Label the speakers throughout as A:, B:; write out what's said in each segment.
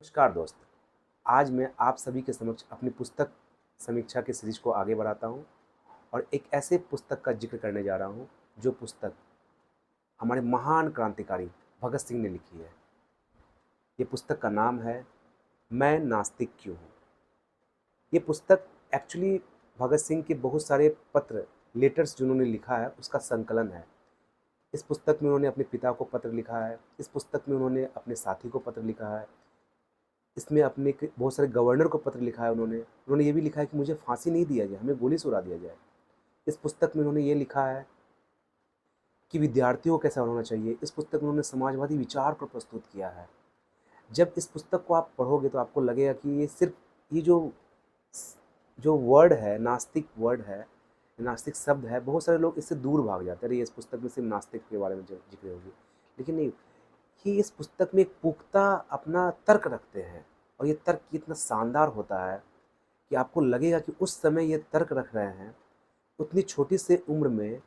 A: नमस्कार दोस्त। आज मैं आप सभी के समक्ष अपनी पुस्तक समीक्षा की सीरीज को आगे बढ़ाता हूँ और एक ऐसे पुस्तक का जिक्र करने जा रहा हूँ जो पुस्तक हमारे महान क्रांतिकारी भगत सिंह ने लिखी है। ये पुस्तक का नाम है मैं नास्तिक क्यों हूँ। ये पुस्तक एक्चुअली भगत सिंह के बहुत सारे पत्र लेटर्स जिन्होंने लिखा है उसका संकलन है। इस पुस्तक में उन्होंने अपने पिता को पत्र लिखा है, इस पुस्तक में उन्होंने अपने साथी को पत्र लिखा है, इसमें अपने बहुत सारे गवर्नर को पत्र लिखा है। उन्होंने ये भी लिखा है कि मुझे फांसी नहीं दिया जाए, हमें गोली से उड़ा दिया जाए। इस पुस्तक में उन्होंने ये लिखा है कि विद्यार्थियों को कैसा होना चाहिए। इस पुस्तक में उन्होंने समाजवादी विचार को प्रस्तुत किया है। जब इस पुस्तक को आप पढ़ोगे तो आपको लगेगा कि ये सिर्फ ये जो वर्ड है, नास्तिक वर्ड है, नास्तिक शब्द है, बहुत सारे लोग इससे दूर भाग जाते हैं। अरे इस पुस्तक में सिर्फ नास्तिक के बारे में जिक्र होगी, लेकिन नहीं, ये इस पुस्तक में एक पुख्ता अपना तर्क रखते हैं और ये तर्क इतना शानदार होता है कि आपको लगेगा कि उस समय ये तर्क रख रहे हैं। उतनी छोटी सी उम्र में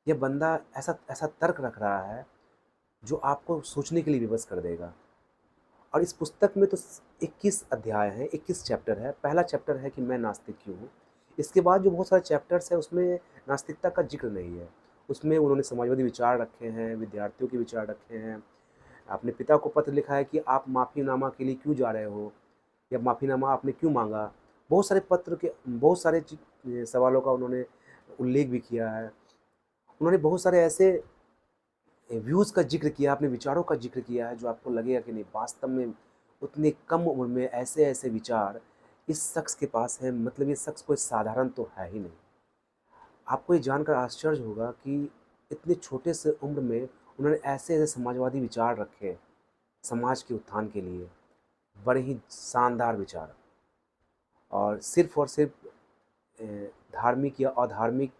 A: ये बंदा ऐसा ऐसा तर्क रख रहा है जो आपको सोचने के लिए विवश कर देगा। और इस पुस्तक में तो 21 अध्याय हैं, 21 चैप्टर है। पहला चैप्टर है कि मैं नास्तिक क्यों हूँ। इसके बाद जो बहुत सारे चैप्टर्स हैं उसमें नास्तिकता का जिक्र नहीं है। उसमें उन्होंने समाजवादी विचार रखे हैं, विद्यार्थियों के विचार रखे हैं, अपने पिता को पत्र लिखा है कि आप माफ़ीनामा के लिए क्यों जा रहे हो या माफ़ीनामा आपने क्यों मांगा। बहुत सारे पत्र के बहुत सारे सवालों का उन्होंने उल्लेख भी किया है। उन्होंने बहुत सारे ऐसे व्यूज़ का जिक्र किया, अपने विचारों का जिक्र किया है जो आपको लगेगा कि नहीं, वास्तव में उतनी कम उम्र में ऐसे ऐसे विचार इस शख्स के पास है। मतलब ये शख्स कोई साधारण तो है ही नहीं। आपको ये जानकर आश्चर्य होगा कि इतने छोटे से उम्र में उन्होंने ऐसे ऐसे समाजवादी विचार रखे समाज के उत्थान के लिए। बड़े ही शानदार विचार। और सिर्फ धार्मिक या अधार्मिक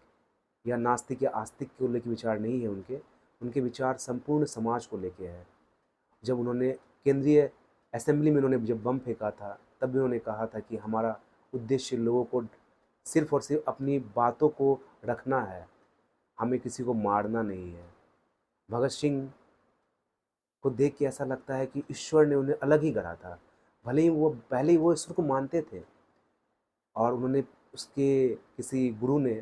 A: या नास्तिक या आस्तिक को लेकर विचार नहीं है उनके। उनके विचार संपूर्ण समाज को लेके है। जब उन्होंने केंद्रीय असेंबली में उन्होंने जब बम फेंका था तब भी उन्होंने कहा था कि हमारा उद्देश्य लोगों को सिर्फ और सिर्फ अपनी बातों को रखना है, हमें किसी को मारना नहीं है। भगत सिंह को देख के ऐसा लगता है कि ईश्वर ने उन्हें अलग ही गढ़ा था। भले ही वो पहले ही वो ईश्वर को मानते थे और उन्होंने उसके किसी गुरु ने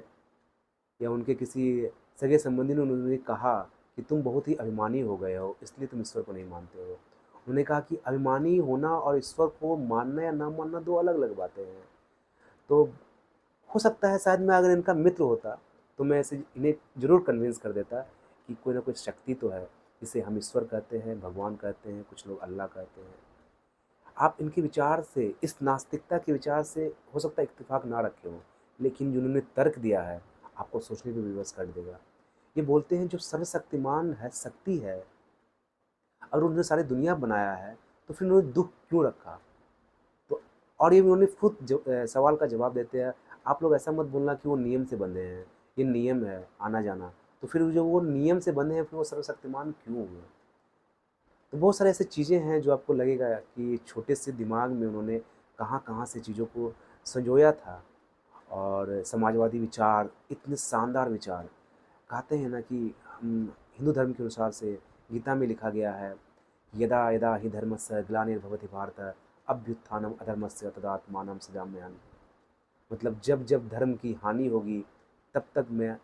A: या उनके किसी सगे संबंधी ने उन्होंने कहा कि तुम बहुत ही अभिमानी हो गए हो, इसलिए तुम ईश्वर को नहीं मानते हो। उन्होंने कहा कि अभिमानी होना और ईश्वर को मानना या ना मानना दो अलग अलग बातें हैं। तो हो सकता है शायद मैं अगर इनका मित्र होता तो मैं ऐसे इन्हें ज़रूर कन्विंस कर देता कि कोई ना कोई शक्ति तो है, जिसे हम ईश्वर कहते हैं, भगवान कहते हैं, कुछ लोग अल्लाह कहते हैं। आप इनके विचार से, इस नास्तिकता के विचार से हो सकता है इत्तेफाक ना रखे हों, लेकिन जिन्होंने तर्क दिया है आपको सोचने पर विवश कर देगा। ये बोलते हैं जो सर्वशक्तिमान है, शक्ति है, अगर उन्होंने सारी दुनिया बनाया है तो फिर उन्होंने दुख क्यों रखा। तो और ये उन्होंने खुद सवाल का जवाब देते हैं, आप लोग ऐसा मत बोलना कि वो नियम से बंधे हैं, ये नियम है आना जाना, तो फिर जो वो नियम से बंधे हैं फिर वो सर्वशक्तिमान क्यों हुए। तो बहुत सारे ऐसी चीज़ें हैं जो आपको लगेगा कि छोटे से दिमाग में उन्होंने कहाँ कहाँ से चीज़ों को संजोया था। और समाजवादी विचार, इतने शानदार विचार। कहते हैं ना कि हम हिंदू धर्म के अनुसार से गीता में लिखा गया है, यदा यदा हि धर्मस्य ग्लानिर्भवति भारत अभ्युत्थानम अधर्मस्य तदात्मानं सृजाम्यहम्। मतलब जब जब धर्म की हानि होगी तब तक मैं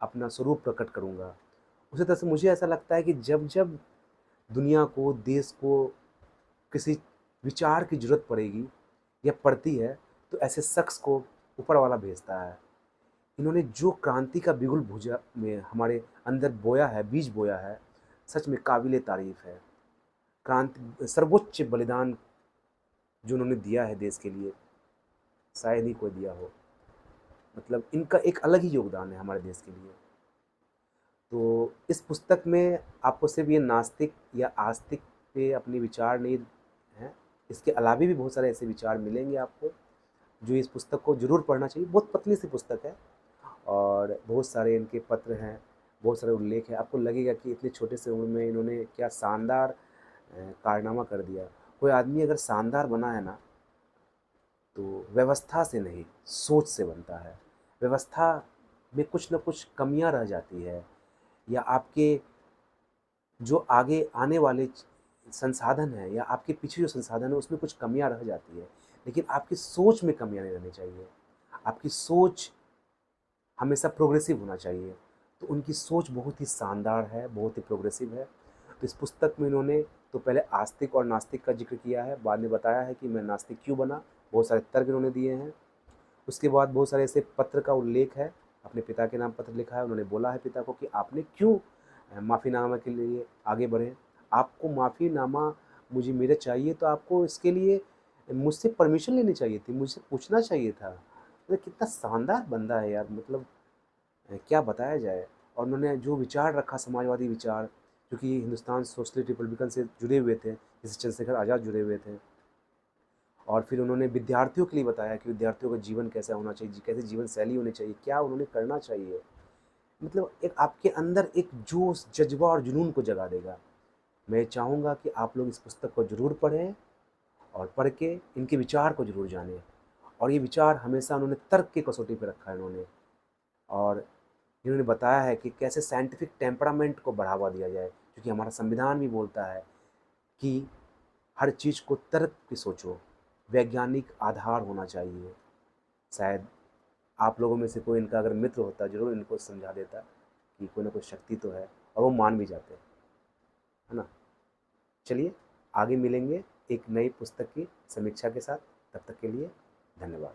A: अपना स्वरूप प्रकट करूँगा। उसी तरह से मुझे ऐसा लगता है कि जब जब दुनिया को, देश को किसी विचार की ज़रूरत पड़ेगी या पड़ती है तो ऐसे शख्स को ऊपर वाला भेजता है। इन्होंने जो क्रांति का बिगुल भुजा में हमारे अंदर बोया है, बीज बोया है, सच में काबिले तारीफ़ है। क्रांति सर्वोच्च बलिदान जो उन्होंने दिया है देश के लिए, शायद ही कोई दिया हो। मतलब इनका एक अलग ही योगदान है हमारे देश के लिए। तो इस पुस्तक में आपको सिर्फ ये नास्तिक या आस्तिक पे अपने विचार नहीं हैं, इसके अलावा भी बहुत सारे ऐसे विचार मिलेंगे आपको जो इस पुस्तक को ज़रूर पढ़ना चाहिए। बहुत पतली सी पुस्तक है और बहुत सारे इनके पत्र हैं, बहुत सारे उल्लेख हैं। आपको लगेगा कि इतने छोटे से उम्र में इन्होंने क्या शानदार कारनामा कर दिया। कोई आदमी अगर शानदार बना है ना तो व्यवस्था से नहीं, सोच से बनता है। व्यवस्था में कुछ न कुछ कमियां रह जाती है या आपके जो आगे आने वाले संसाधन है या आपके पीछे जो संसाधन है उसमें कुछ कमियां रह जाती है, लेकिन आपकी सोच में कमियां नहीं रहनी चाहिए। आपकी सोच हमेशा प्रोग्रेसिव होना चाहिए। तो उनकी सोच बहुत ही शानदार है, बहुत ही प्रोग्रेसिव है। तो इस पुस्तक में इन्होंने तो पहले आस्तिक और नास्तिक का जिक्र किया है, बाद में बताया है कि मैं नास्तिक क्यों बना, बहुत सारे तर्क इन्होंने दिए हैं। उसके बाद बहुत सारे ऐसे पत्र का उल्लेख है, अपने पिता के नाम पत्र लिखा है, उन्होंने बोला है पिता को कि आपने क्यों माफ़ीनामा के लिए आगे बढ़े। आपको माफ़ीनामा मुझे मेरे चाहिए तो आपको इसके लिए मुझसे परमिशन लेनी चाहिए थी, मुझसे पूछना चाहिए था। मतलब कितना शानदार बंदा है यार, मतलब क्या बताया जाए। और उन्होंने जो विचार रखा, समाजवादी विचार, जो कि हिंदुस्तान सोशलिस्ट रिपब्लिकन से जुड़े हुए थे, जैसे चंद्रशेखर आज़ाद जुड़े हुए थे। और फिर उन्होंने विद्यार्थियों के लिए बताया कि विद्यार्थियों का जीवन कैसा होना चाहिए, कैसे जीवन शैली होनी चाहिए, क्या उन्होंने करना चाहिए। मतलब एक आपके अंदर एक जोश, जज़्बा और जुनून को जगा देगा। मैं चाहूँगा कि आप लोग इस पुस्तक को ज़रूर पढ़ें और पढ़ के इनके विचार को ज़रूर जानें। और ये विचार हमेशा उन्होंने तर्क की कसौटी पे रखा है इन्होंने। और इन्होंने बताया है कि कैसे साइंटिफिक टेम्परामेंट को बढ़ावा दिया जाए, क्योंकि हमारा संविधान भी बोलता है कि हर चीज़ को तर्क की सोचो, वैज्ञानिक आधार होना चाहिए। शायद आप लोगों में से कोई इनका अगर मित्र होता ज़रूर इनको समझा देता कि कोई ना कोई शक्ति तो है, और वो मान भी जाते, है ना। चलिए आगे मिलेंगे एक नई पुस्तक की समीक्षा के साथ, तब तक के लिए धन्यवाद।